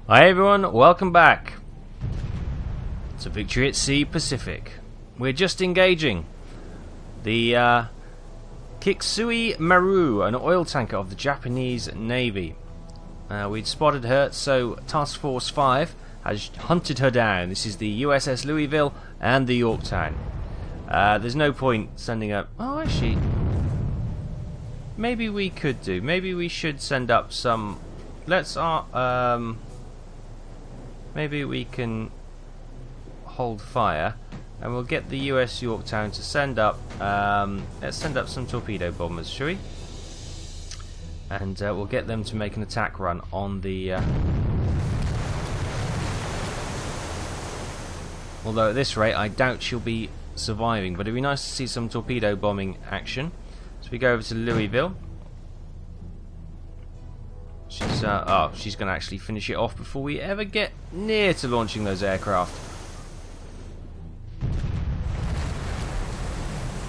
Hi everyone, welcome back to Victory at Sea Pacific. We're just engaging the Kitsui Maru, an oil tanker of the Japanese Navy. We'd spotted her, so Task Force 5 has hunted her down. This is the USS Louisville and the Yorktown. There's no point sending up... Oh, actually, maybe we could do. Maybe we should send up some... Let's... maybe we can hold fire, and we'll get the US Yorktown to send up. Let's send up some torpedo bombers, shall we? And we'll get them to make an attack run on the. Although at this rate, I doubt she'll be surviving. But it'd be nice to see some torpedo bombing action. So we go over to Louisville. She's going to actually finish it off before we ever get near to launching those aircraft.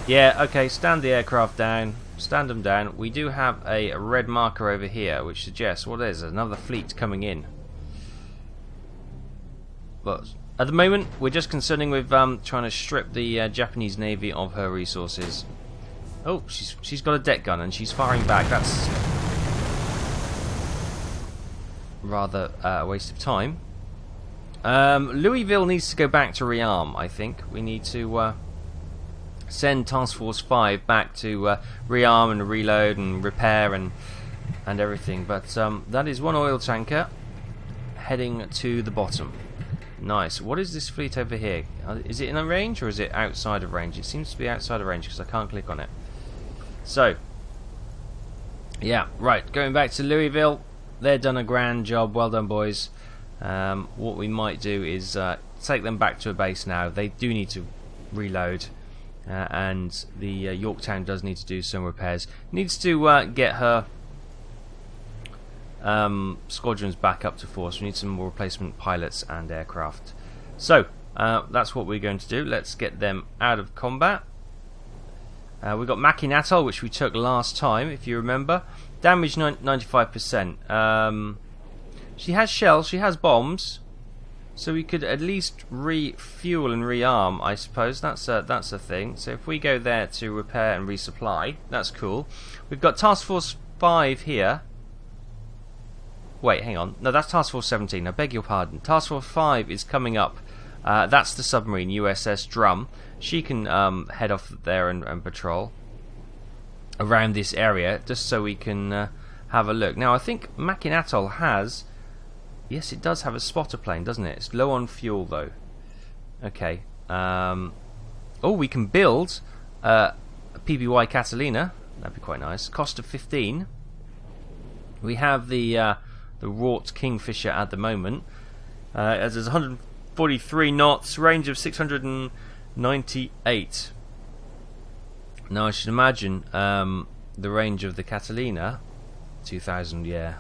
Yeah, okay, stand the aircraft down. Stand them down. We do have a red marker over here, which suggests, what is it? Another fleet coming in. But at the moment, we're just concerning with trying to strip the Japanese Navy of her resources. Oh, she's got a deck gun and she's firing back. That's... rather a waste of time. Louisville needs to go back to rearm, I think. We need to send Task Force 5 back to rearm and reload and repair and everything. But that is one oil tanker heading to the bottom. Nice. What is this fleet over here? Is it in a range or is it outside of range? It seems to be outside of range because I can't click on it. So, yeah, right. Going back to Louisville. They've done a grand job. Well done, boys. What we might do is take them back to a base now. They do need to reload. And the Yorktown does need to do some repairs. Needs to get her squadrons back up to force. We need some more replacement pilots and aircraft. So, that's what we're going to do. Let's get them out of combat. We've got Makin Atoll, which we took last time, if you remember. Damage 95%. She has shells, she has bombs, so we could at least refuel and rearm, I suppose. That's a thing. So if we go there to repair and resupply, that's cool. We've got Task Force 5 here. Wait, hang on. No, that's Task Force 17. I beg your pardon. Task Force 5 is coming up. That's the submarine, USS Drum. She can head off there and patrol around this area, just so we can have a look. Now, I think Makin Atoll has... Yes, it does have a spotter plane, doesn't it? It's low on fuel, though. Okay. Oh, we can build a PBY Catalina. That'd be quite nice. Cost of 15. We have the Wrought Kingfisher at the moment. As there's 143 knots, range of 698. Now I should imagine the range of the Catalina, 2,000, yeah.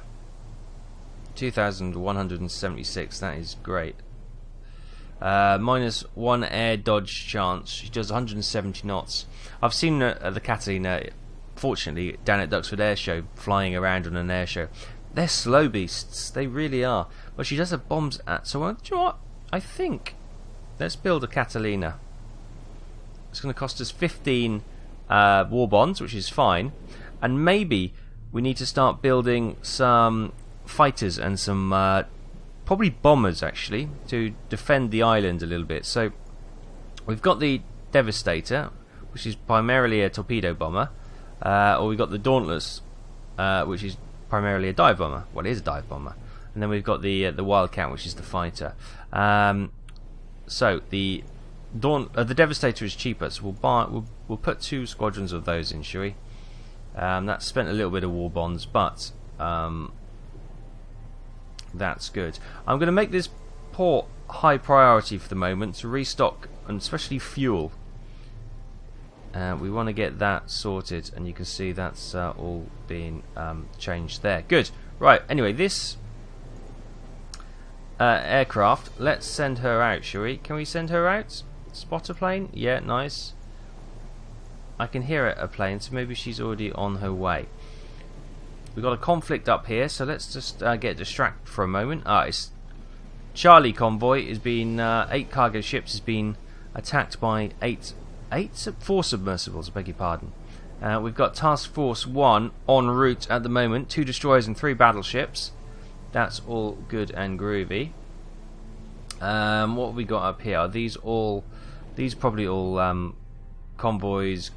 2,176, that is great. -1 air dodge chance. She does 170 knots. I've seen the Catalina, fortunately, down at Duxford Air Show, flying around on an air show. They're slow beasts, they really are. But she does have bombs at... So, do you know what? I think... Let's build a Catalina. It's going to cost us 15 war bonds, which is fine. And maybe we need to start building some fighters and some... probably bombers, actually, to defend the island a little bit. So, we've got the Devastator, which is primarily a torpedo bomber. Or we've got the Dauntless, which is primarily a dive bomber. Well, it is a dive bomber. And then we've got the Wildcat, which is the fighter. So the Devastator is cheaper, so we'll put 2 squadrons of those in, shall we? That's spent a little bit of war bonds, but that's good. I'm going to make this port high priority for the moment to restock and especially fuel. We want to get that sorted, and you can see that's all being changed there. Good. Right, anyway, this aircraft, let's send her out, shall we? Can we send her out? Spotter plane? Yeah, nice. I can hear a plane, so maybe she's already on her way. We've got a conflict up here, so let's just get distracted for a moment. It's Charlie convoy is being 8 cargo ships has been attacked by 4 submersibles. I beg your pardon. We've got Task Force 1 en route at the moment. 2 destroyers and 3 battleships. That's all good and groovy. What have we got up here? Are these probably all convoys.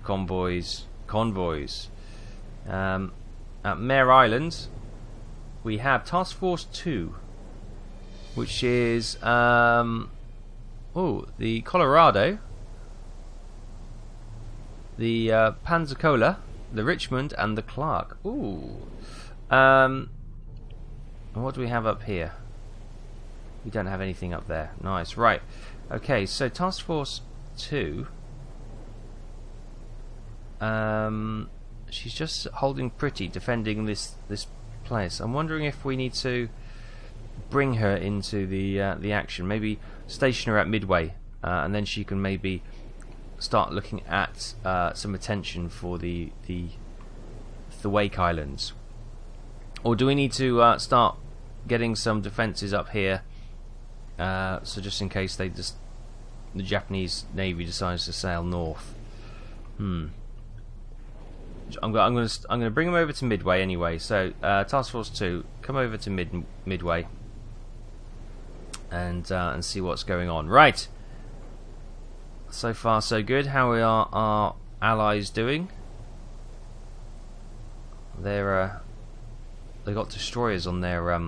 At Mare Island, we have Task Force 2, which is the Colorado, the Pensacola, the Richmond, and the Clark. And what do we have up here? We don't have anything up there. Nice, right. Okay, so Task Force 2. She's just holding pretty, defending this place. I'm wondering if we need to bring her into the action. Maybe station her at Midway, and then she can maybe start looking at some attention for the Wake Islands. Or do we need to start getting some defences up here? So just in case the Japanese Navy decides to sail north. I'm going to bring them over to Midway anyway. So Task Force 2, come over to Midway and see what's going on. Right. So far so good. How are our allies doing? They got destroyers on their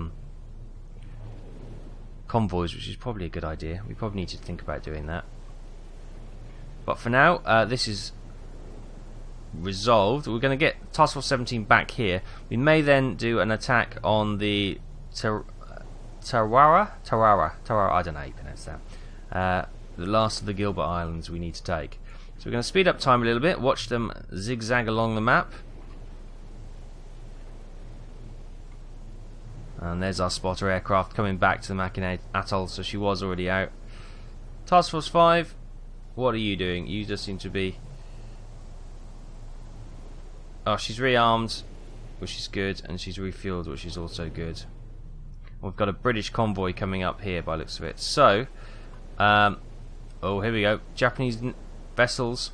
convoys, which is probably a good idea. We probably need to think about doing that. But for now, this is resolved. We're going to get Task Force 17 back here. We may then do an attack on the Tarawara. I don't know how you pronounce that. The last of the Gilbert Islands we need to take. So we're going to speed up time a little bit. Watch them zigzag along the map. And there's our spotter aircraft coming back to the Mackinac Atoll. So she was already out. Task Force 5, what are you doing? You just seem to be... Oh, she's rearmed, which is good, and she's refueled, which is also good. We've got a British convoy coming up here by the looks of it. So, oh, here we go. Japanese vessels.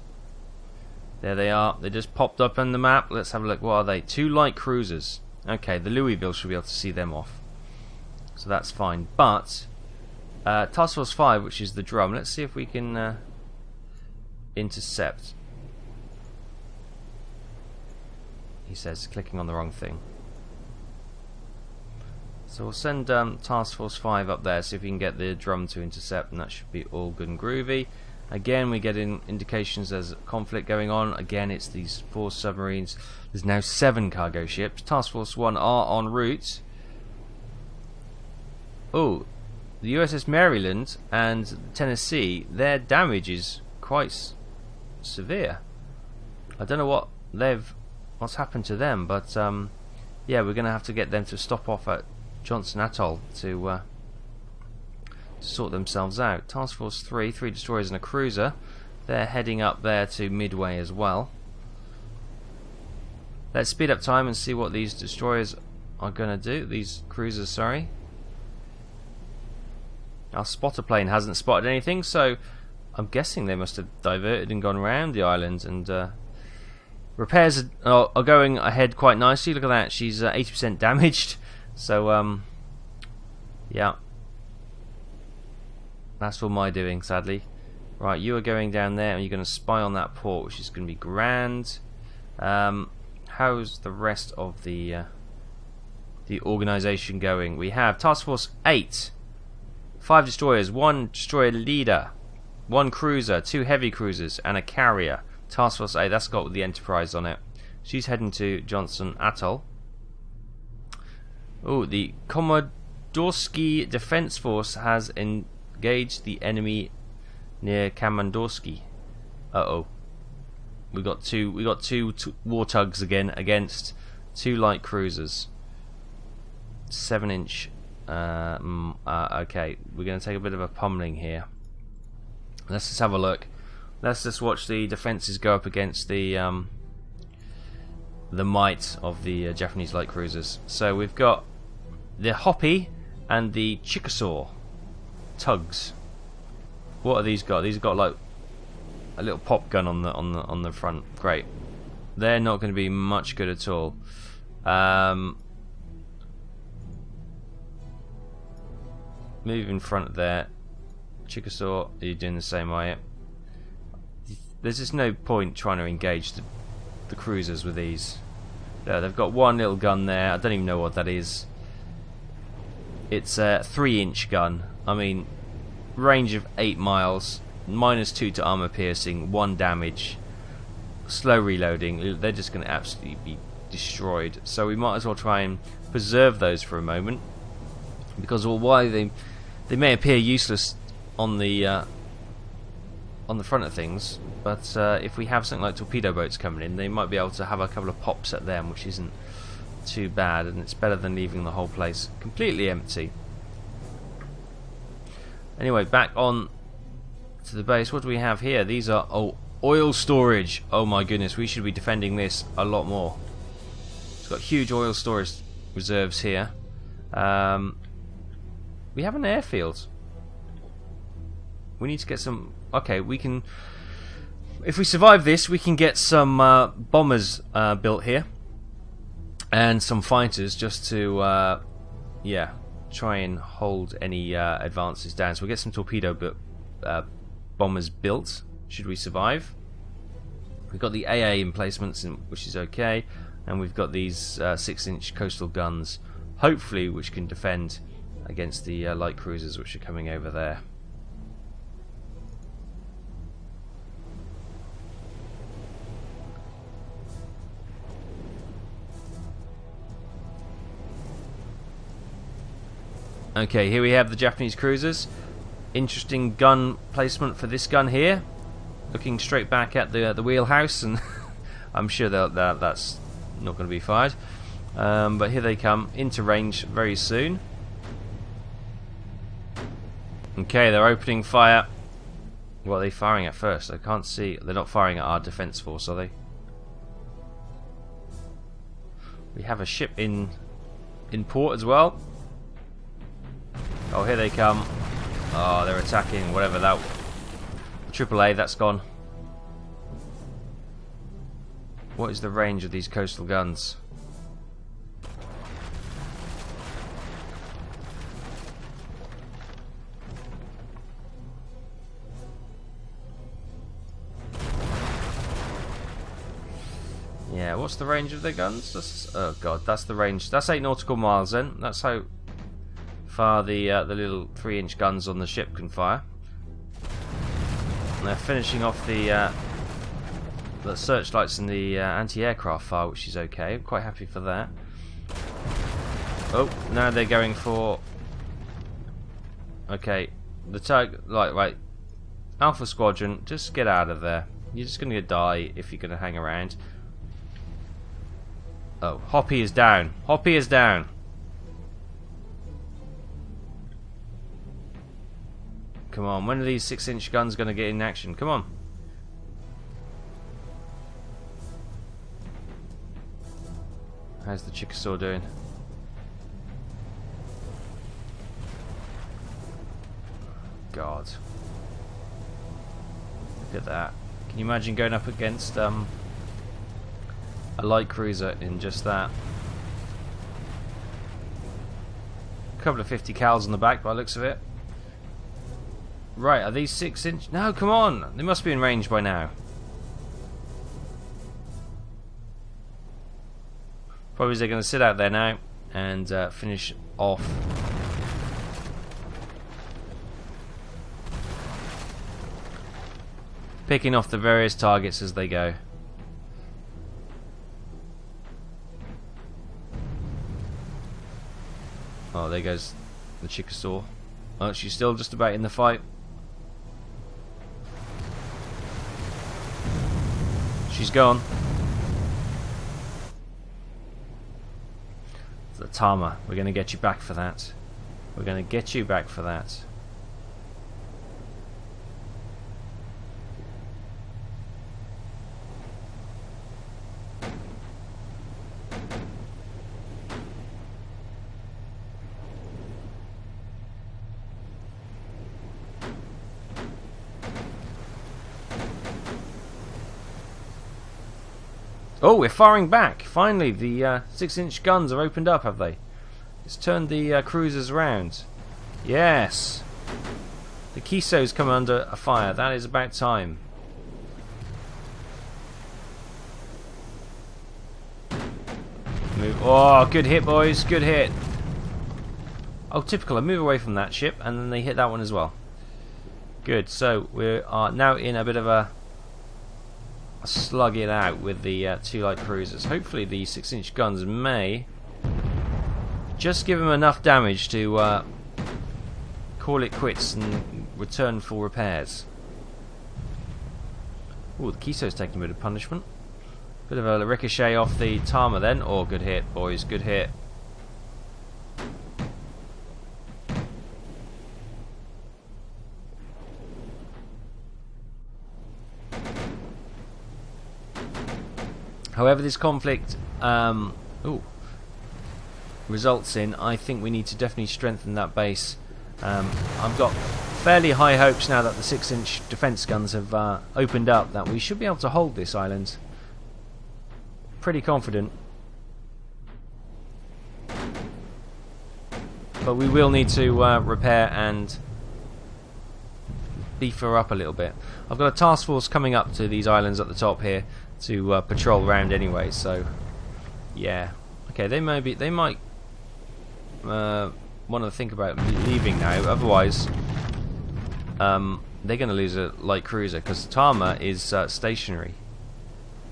There they are. They just popped up on the map. Let's have a look. What are they? 2 light cruisers. Okay, the Louisville should be able to see them off. So that's fine. But, Task Force 5, which is the drum. Let's see if we can intercept. He says, clicking on the wrong thing. So we'll send Task Force 5 up there, see if we can get the drum to intercept, and that should be all good and groovy. Again, we get indications there's a conflict going on. Again, it's these 4 submarines. There's now 7 cargo ships. Task Force 1 are en route. Oh, the USS Maryland and Tennessee, their damage is quite severe. I don't know what's happened to them, but yeah, we're going to have to get them to stop off at Johnson Atoll to sort themselves out. Task Force 3, 3 destroyers and a cruiser. They're heading up there to Midway as well. Let's speed up time and see what these destroyers are going to do. These cruisers, sorry. Our spotter plane hasn't spotted anything, so I'm guessing they must have diverted and gone around the island, and repairs are going ahead quite nicely. Look at that, she's 80% damaged. So, yeah. That's all my doing, sadly. Right, you are going down there and you're going to spy on that port, which is going to be grand. How's the rest of the organisation going? We have Task Force 8. 5 destroyers, 1 destroyer leader, 1 cruiser, 2 heavy cruisers, and a carrier. Task Force 8, that's got the Enterprise on it. She's heading to Johnson Atoll. Oh, the Komodorski Defense Force has engaged the enemy near Komodorski. Uh-oh. We got two war tugs again against 2 light cruisers. 7-inch. Okay, we're going to take a bit of a pummeling here. Let's just have a look. let's just watch the defences go up against the might of the Japanese light cruisers. So we've got the Hoppy and the Chickasaw tugs. What are these got? These have got like a little pop gun on the front. Great. They're not going to be much good at all. Move in front there. Chickasaw, are you doing the same, are you? There's just no point trying to engage the cruisers with these. They've got one little gun there. I don't even know what that is. It's a 3-inch gun. I mean, range of 8 miles, -2 to armor piercing, 1 damage, slow reloading. They're just going to absolutely be destroyed. So we might as well try and preserve those for a moment, because while they may appear useless on the front of things, but if we have something like torpedo boats coming in, they might be able to have a couple of pops at them, which isn't too bad, and it's better than leaving the whole place completely empty. Anyway, back on to the base. What do we have here? These are oil storage. Oh my goodness, we should be defending this a lot more. It's got huge oil storage reserves here. We have an airfield. We need to get some... Okay, we can... If we survive this, we can get some bombers built here. And some fighters, just to... yeah, try and hold any advances down. So we'll get some torpedo bombers built, should we survive. We've got the AA emplacements, which is okay. And we've got these 6-inch coastal guns, hopefully, which can defend against the light cruisers which are coming over there. Okay, here we have the Japanese cruisers. Interesting gun placement for this gun here, looking straight back at the wheelhouse, and I'm sure that's not going to be fired. But here they come into range very soon. Okay, they're opening fire. What are they firing at first? I can't see. They're not firing at our defense force, are they? We have a ship in port as well. Oh, here they come. Oh, they're attacking whatever that... AAA, that's gone. What is the range of these coastal guns? Yeah, what's the range of their guns? Oh god, that's the range. That's 8 nautical miles then. That's how far the little 3-inch guns on the ship can fire. And they're finishing off the searchlights and the anti-aircraft fire, which is okay. I'm quite happy for that. Oh, now they're going for... Okay, the target... Right. Alpha Squadron, just get out of there. You're just going to die if you're going to hang around. Oh, Hoppy is down. Hoppy is down. Come on, when are these 6-inch guns going to get in action? Come on. How's the Chickasaw doing? God. Look at that. Can you imagine going up against a light cruiser in just that? A couple of 50 cals on the back by the looks of it. Right, are these 6-inch? No, come on! They must be in range by now. Probably they're going to sit out there now and finish off. Picking off the various targets as they go. Oh, there goes the Chickasaw. Oh, she's still just about in the fight. She's gone. The Tama, we're going to get you back for that. We're going to get you back for that. Oh, we're firing back. Finally, the 6-inch guns have opened up, have they? It's turned the cruisers round. Yes. The Kiso's come under a fire. That is about time. Move. Oh, good hit, boys. Good hit. Oh, typical. I move away from that ship, and then they hit that one as well. Good. So we are now in a bit of a slug it out with the 2 light cruisers. Hopefully the 6-inch guns may just give them enough damage to call it quits and return for repairs. Oh, the Kiso's taking a bit of punishment. Bit of a ricochet off the Tama then. Oh, good hit, boys. Good hit. However this conflict results in, I think we need to definitely strengthen that base. I've got fairly high hopes now that the 6-inch defence guns have opened up that we should be able to hold this island. Pretty confident. But we will need to repair and beef her up a little bit. I've got a task force coming up to these islands at the top here to patrol around anyway, so yeah. Okay, they might want to think about leaving now, otherwise they're going to lose a light cruiser because Tama is stationary.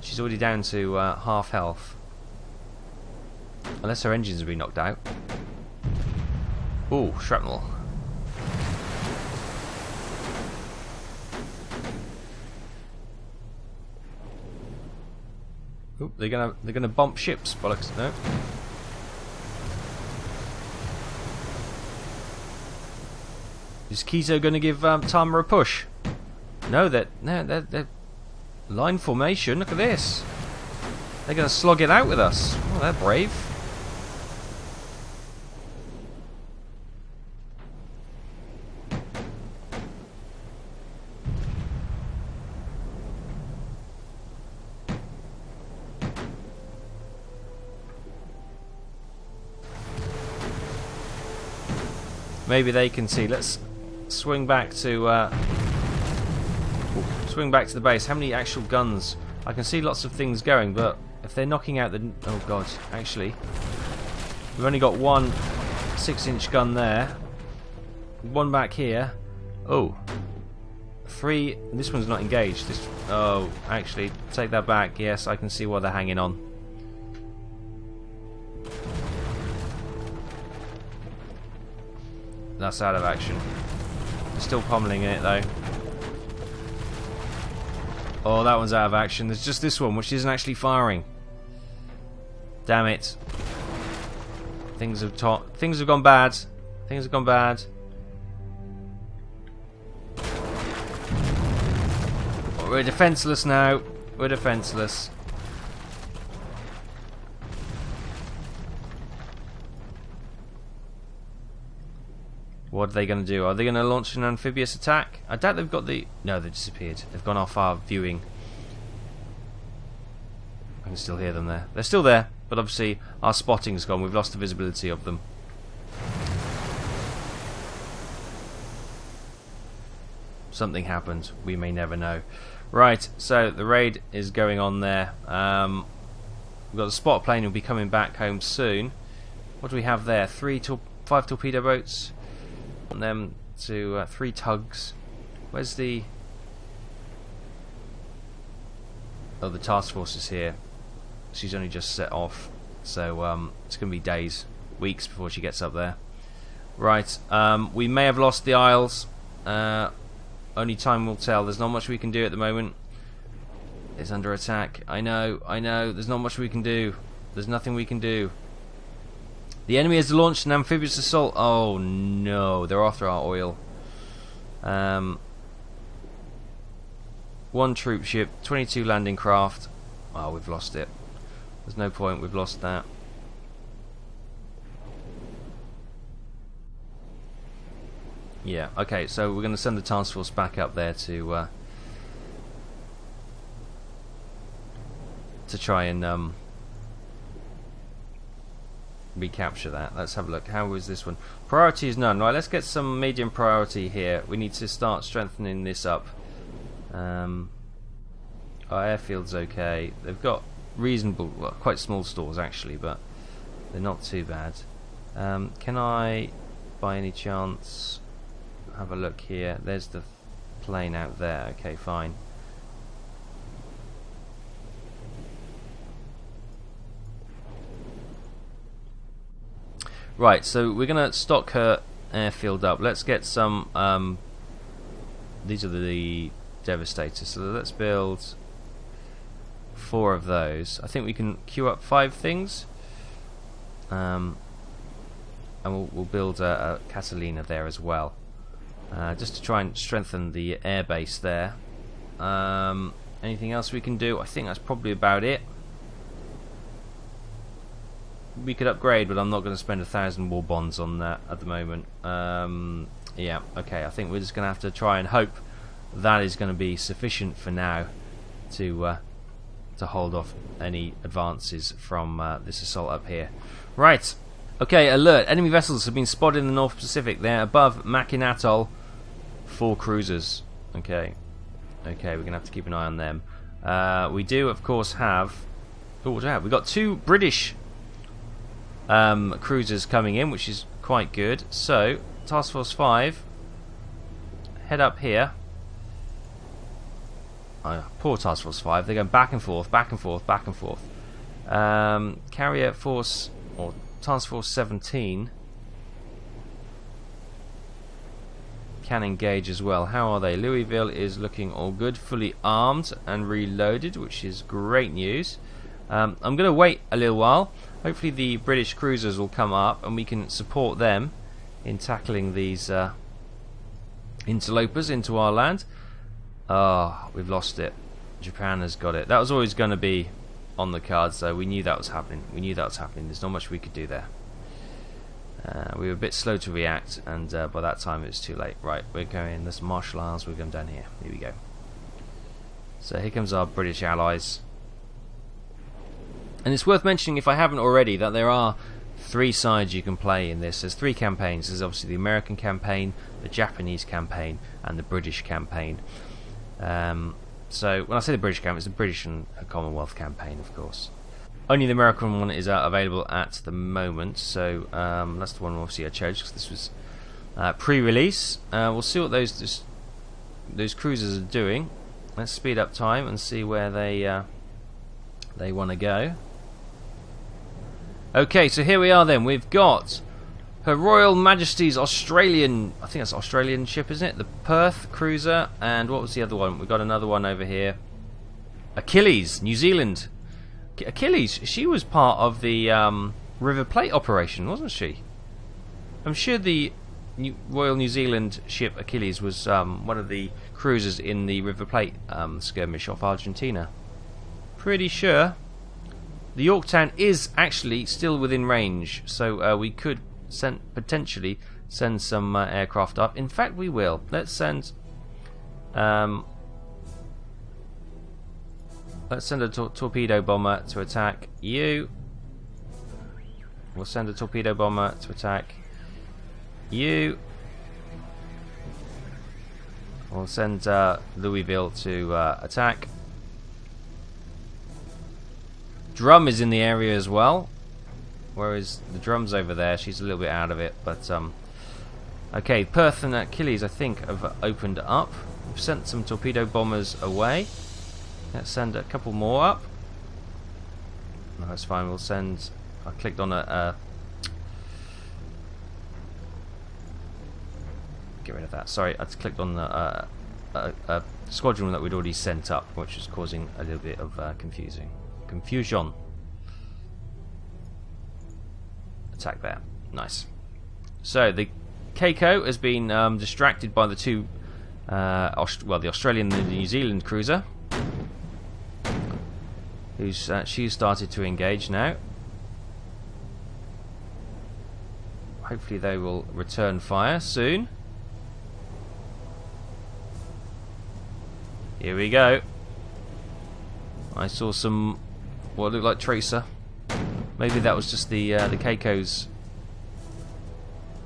She's already down to half health, unless her engines have been knocked out. Ooh, shrapnel. Ooh, they're gonna bump ships, bollocks. No. Is Kiso gonna give Tama a push? No, they're line formation. Look at this. They're gonna slog it out with us. Oh, they're brave. Maybe they can see. Let's swing back to the base. How many actual guns? I can see lots of things going, but if they're knocking out the... Oh god, actually. We've only got one 6-inch gun there. One back here. Oh. 3... This one's not engaged. This... Oh, actually, take that back. Yes, I can see what they're hanging on. That's out of action. Still pummeling it though. Oh, that one's out of action. There's just this one, which isn't actually firing. Damn it. Things have gone bad. Things have gone bad. Oh, we're defenseless now. We're defenseless. What are they going to do? Are they going to launch an amphibious attack? I doubt they've got the... No, they disappeared. They've gone off our viewing. I can still hear them there. They're still there, but obviously our spotting's gone. We've lost the visibility of them. Something happened. We may never know. Right, so the raid is going on there. We've got the spot plane who'll be coming back home soon. What do we have there? 5 torpedo boats. Them to 3 tugs. Where's the... Oh, the task force is here. She's only just set off, so it's going to be days, weeks before she gets up there. Right, we may have lost the Isles. Only time will tell. There's not much we can do at the moment. It's under attack. I know. There's not much we can do. There's nothing we can do. The enemy has launched an amphibious assault. Oh no, they're after our oil. 1 troop ship, 22 landing craft. Oh, we've lost it. There's no point, we've lost that. Yeah, okay, so we're going to send the task force back up there to to try and recapture that. Let's have a look. How was this one? Priority is none. Right, let's get some medium priority here. We need to start strengthening this up. Our airfield's okay. They've got reasonable, well, quite small stores actually, but they're not too bad. Can I, by any chance, have a look here? There's the plane out there. Okay, fine. Right, so we're going to stock her airfield up. Let's get some... these are the Devastators, so let's build 4 of those. I think we can queue up 5 things. And we'll build a Catalina there as well. Just to try and strengthen the air base there. Anything else we can do? I think that's probably about it. We could upgrade, but I'm not going to spend 1,000 war bonds on that at the moment. Yeah, okay, I think we're just going to have to try and hope that is going to be sufficient for now to hold off any advances from this assault up here. Right, okay, alert. Enemy vessels have been spotted in the North Pacific. They're above Makin Atoll. 4 cruisers. Okay, we're going to have to keep an eye on them. We do, of course, have... Oh, what do we have? We've got 2 British cruisers coming in, which is quite good. So, Task Force 5, head up here. Oh, poor Task Force 5, they're going back and forth, back and forth, back and forth. Carrier Force, or Task Force 17, can engage as well. How are they? Louisville is looking all good, fully armed and reloaded, which is great news. I'm going to wait a little while. Hopefully the British cruisers will come up and we can support them in tackling these interlopers into our land. Oh, we've lost it. Japan has got it. That was always going to be on the cards, though. We knew that was happening. There's not much we could do there. We were a bit slow to react, and by that time it was too late. Right, we're going this Marshall Islands. We're going down here. Here we go. So here comes our British allies. And it's worth mentioning, if I haven't already, that there are 3 sides you can play in this. There's 3 campaigns. There's obviously the American campaign, the Japanese campaign, and the British campaign. So when I say the British campaign, it's the British and Commonwealth campaign, of course. Only the American one is available at the moment, so that's the one obviously I chose because this was pre-release. We'll see what those cruisers are doing. Let's speed up time and see where they want to go. Okay, so here we are then. We've got Her Royal Majesty's Australian, I think that's Australian ship, isn't it? The Perth cruiser, and what was the other one? We've got another one over here. Achilles, New Zealand. Achilles, she was part of the River Plate operation, wasn't she? I'm sure the Royal New Zealand ship Achilles was one of the cruisers in the River Plate skirmish off Argentina. Pretty sure. The Yorktown is actually still within range, so we could potentially send some aircraft up. In fact, we will. Let's send a torpedo bomber to attack you. We'll send a torpedo bomber to attack you. We'll send Louisville to attack. Drum is in the area as well, whereas the Drum's over there. She's a little bit out of it, but okay, Perth and Achilles I think have opened up. We've sent some torpedo bombers away. Let's send a couple more up. No, that's fine. We'll send... I clicked on a get rid of that. Sorry, I just clicked on a squadron that we'd already sent up, which is causing a little bit of confusion. Attack there. Nice. So the Keiko has been distracted by the 2, the Australian and the New Zealand cruiser. She's started to engage now. Hopefully they will return fire soon. Here we go. I saw some what looked like tracer. Maybe that was just the Keiko's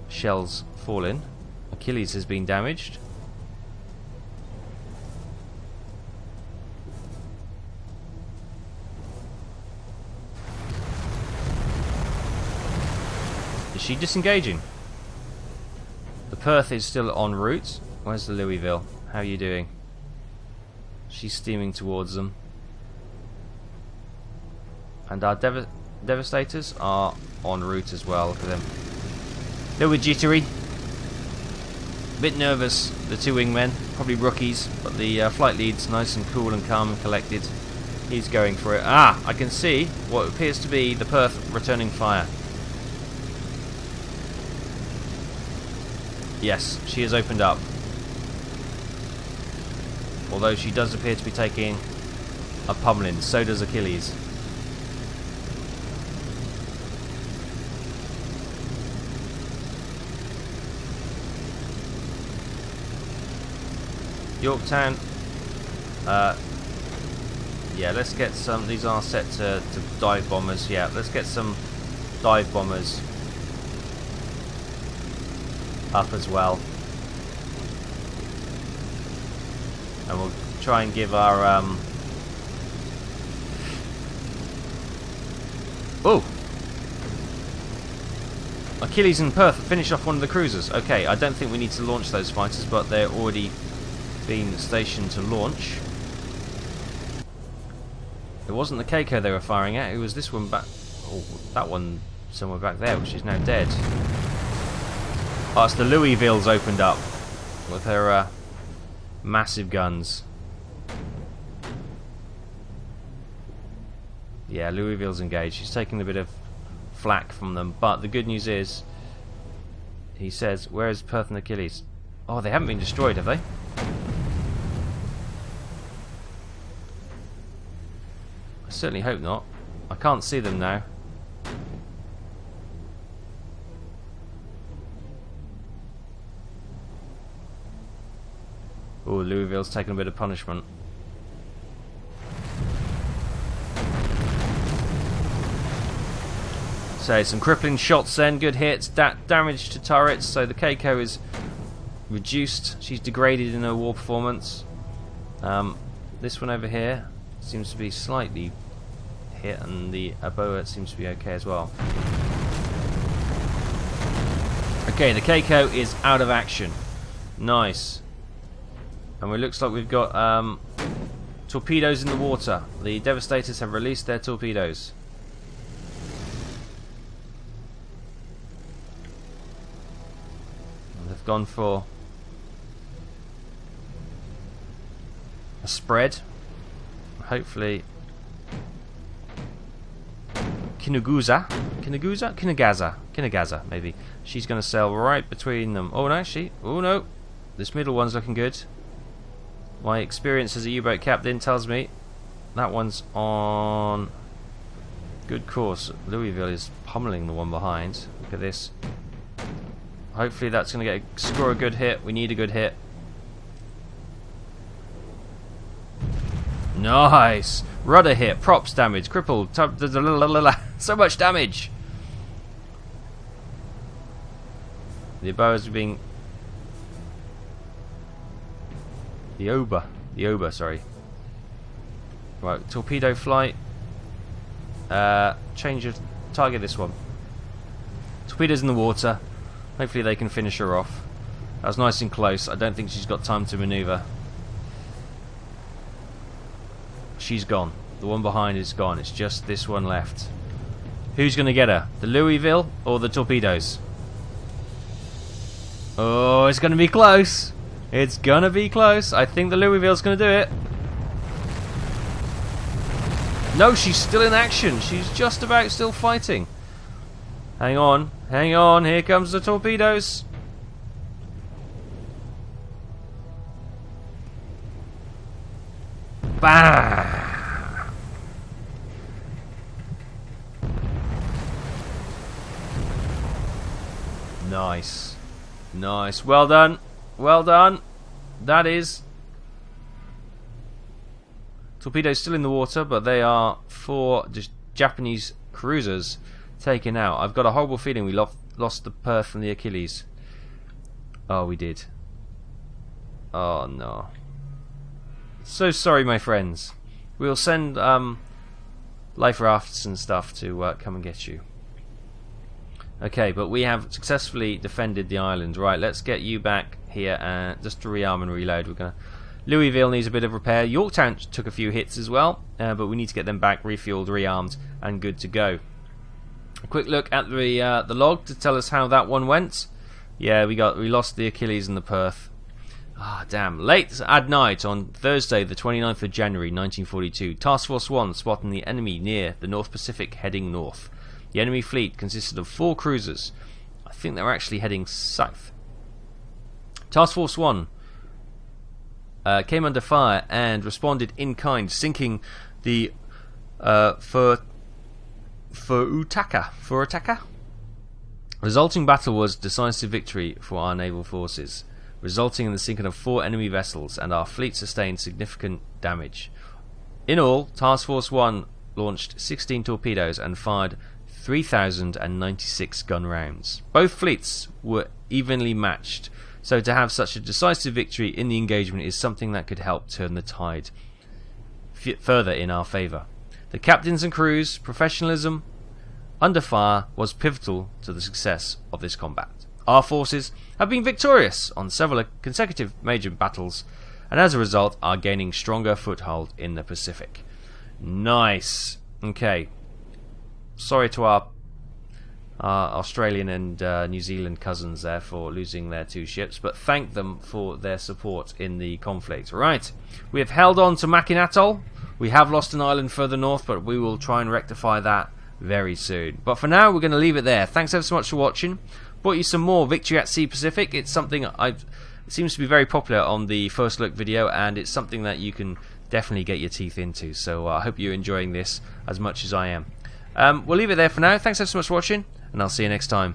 shells falling. Achilles has been damaged. Is she disengaging? The Perth is still en route. Where's the Louisville? How are you doing? She's steaming towards them. And our Devastators are en route as well. Look at them. A little bit jittery. A bit nervous, the two wingmen. Probably rookies, but the flight lead's nice and cool and calm and collected. He's going for it. Ah, I can see what appears to be the Perth returning fire. Yes, she has opened up. Although she does appear to be taking a pummeling, so does Achilles. Yorktown. Yeah, let's get some. These are set to dive bombers. Yeah, let's get some dive bombers up as well. And we'll try and give our oh! Achilles and Perth finish off one of the cruisers. Okay, I don't think we need to launch those fighters, but they're already been stationed to launch. It wasn't the Keiko they were firing at, it was this one back. Oh, that one somewhere back there, which is now dead. Oh, it's the Louisville's opened up with her massive guns. Yeah, Louisville's engaged. She's taking a bit of flack from them, but the good news is, he says, where is Perth and Achilles? Oh, they haven't been destroyed, have they? I certainly hope not. I can't see them now. Oh, Louisville's taking a bit of punishment. So some crippling shots then, good hits, damage to turrets, so the Keiko is reduced, she's degraded in her war performance. This one over here seems to be slightly hit, and the Aboa seems to be okay as well. Okay, the Keiko is out of action. Nice. And it looks like we've got torpedoes in the water. The Devastators have released their torpedoes. And they've gone for a spread. Hopefully Kinagaza, maybe. She's going to sail right between them. Oh no, actually, oh no, this middle one's looking good. My experience as a U-boat captain tells me that one's on good course. Louisville is pummeling the one behind. Look at this. Hopefully that's going to score a good hit. We need a good hit. Nice! Rudder hit, props damage, crippled, so much damage! The Aboas are being... The Oba, sorry. Right, torpedo flight. Change of target this one. Torpedoes in the water. Hopefully they can finish her off. That was nice and close. I don't think she's got time to maneuver. She's gone. The one behind is gone. It's just this one left. Who's going to get her? The Louisville or the torpedoes? Oh, it's going to be close. It's going to be close. I think the Louisville's going to do it. No, she's still in action. She's just about still fighting. Hang on. Hang on. Here comes the torpedoes. Bam! Nice. Nice. Well done. Well done. That is Torpedoes still in the water, but they are 4 just Japanese cruisers taken out. I've got a horrible feeling we lost the Perth and the Achilles. Oh, we did. Oh no. So sorry, my friends. We'll send life rafts and stuff to come and get you. Okay, but we have successfully defended the island. Right, let's get you back here just to rearm and reload. We're gonna. Louisville needs a bit of repair. Yorktown took a few hits as well, but we need to get them back refueled, rearmed, and good to go. A quick look at the log to tell us how that one went. Yeah, we lost the Achilles and the Perth. Ah, damn. Late at night on Thursday, the 29th of January, 1942, Task Force 1 spotting the enemy near the North Pacific heading north. The enemy fleet consisted of 4 cruisers. I think they were actually heading south. Task Force 1 came under fire and responded in kind, sinking the Furutaka. Resulting battle was decisive victory for our naval forces, resulting in the sinking of 4 enemy vessels, and our fleet sustained significant damage. In all, Task Force 1 launched 16 torpedoes and fired 3,096 gun rounds. Both fleets were evenly matched, so to have such a decisive victory in the engagement is something that could help turn the tide further in our favour. The captains and crews' professionalism under fire was pivotal to the success of this combat. Our forces have been victorious on several consecutive major battles, and as a result are gaining stronger foothold in the Pacific. Nice. Okay. Sorry to our Australian and New Zealand cousins there for losing their 2 ships, but thank them for their support in the conflict. Right, we have held on to Makin Atoll. We have lost an island further north, but we will try and rectify that very soon. But for now, we're going to leave it there. Thanks ever so much for watching. Brought you some more Victory at Sea Pacific. It's something it seems to be very popular on the first look video, and it's something that you can definitely get your teeth into. So I hope you're enjoying this as much as I am. We'll leave it there for now. Thanks ever so much for watching, and I'll see you next time.